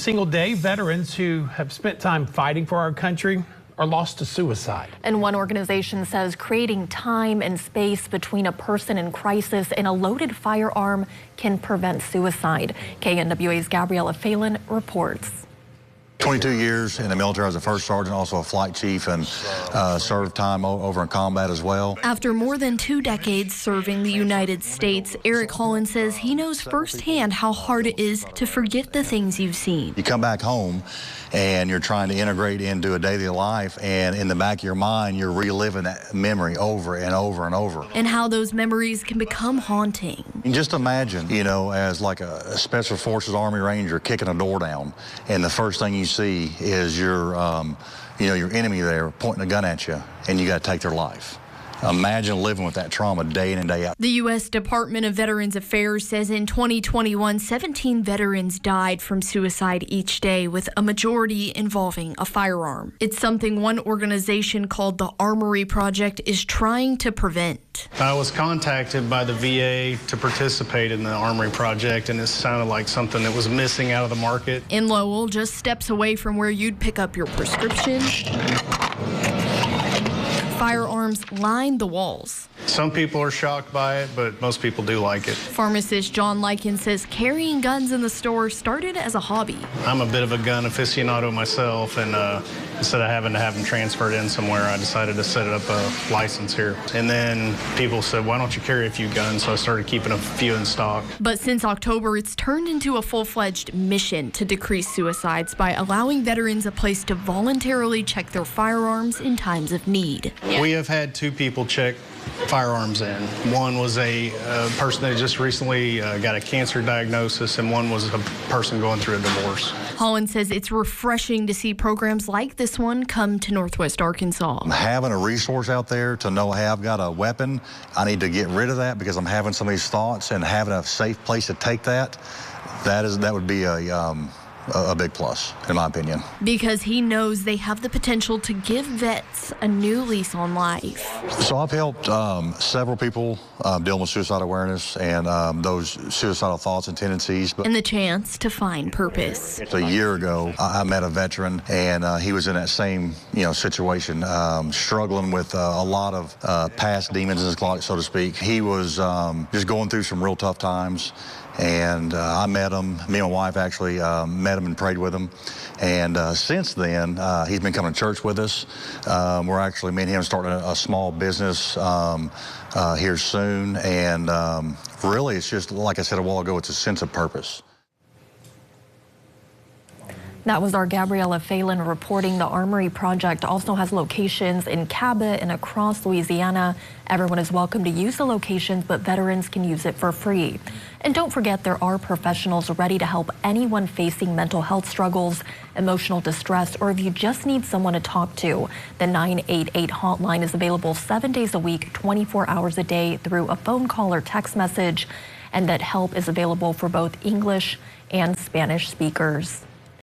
single day, veterans who have spent time fighting for our country are lost to suicide. And one organization says creating time and space between a person in crisis and a loaded firearm can prevent suicide. KNWA's Gabriella Phelan reports. 22 years in the military as a first sergeant, also a flight chief, and served time over in combat as well. After more than 2 decades serving the United States, Eric Holland says he knows firsthand how hard it is to forget the things you've seen. You come back home and you're trying to integrate into a daily life, and in the back of your mind, you're reliving that memory over and over and over. And how those memories can become haunting. And just imagine, you know, as like a Special Forces Army Ranger kicking a door down, and the first thing you see is your enemy there pointing a gun at you, and you got to take their life. Imagine living with that trauma day in and day out. The U.S. Department of Veterans Affairs says in 2021, 17 veterans died from suicide each day, with a majority involving a firearm. It's something one organization called the Armory Project is trying to prevent. I was contacted by the VA to participate in the Armory Project, and it sounded like something that was missing out of the market. In Lowell, just steps away from where you'd pick up your prescription, firearms line the walls. Some people are shocked by it, but most people do like it. Pharmacist John Lykin says carrying guns in the store started as a hobby. I'm a bit of a gun aficionado myself, and instead of having to have them transferred in somewhere, I decided to set up a license here. And then people said, why don't you carry a few guns? So I started keeping a few in stock. But since October, it's turned into a full-fledged mission to decrease suicides by allowing veterans a place to voluntarily check their firearms in times of need. We have had 2 people check firearms in. One was a person that just recently got a cancer diagnosis, and one was a person going through a divorce. Holland says it's refreshing to see programs like this one come to Northwest Arkansas. Having a resource out there to know, hey, I've got a weapon, I need to get rid of that because I'm having some of these thoughts, and having a safe place to take that, that would be a big plus, in my opinion. Because he knows they have the potential to give vets a new lease on life. So I've helped several people deal with suicide awareness and those suicidal thoughts and tendencies. And the chance to find purpose. A year ago, I met a veteran, and he was in that same situation, struggling with a lot of past demons in his closet, so to speak. He was just going through some real tough times. And I met him, me and my wife actually met him and prayed with him. And since then, he's been coming to church with us. We're actually, me and him, starting a small business here soon. And really, it's just, like I said a while ago, it's a sense of purpose. That was our Gabriella Phelan reporting. The Armory Project also has locations in Cabot and across Louisiana. Everyone is welcome to use the locations, but veterans can use it for free. And don't forget, there are professionals ready to help anyone facing mental health struggles, emotional distress, or if you just need someone to talk to. The 988 hotline is available 7 days a week, 24 hours a day through a phone call or text message. And that help is available for both English and Spanish speakers.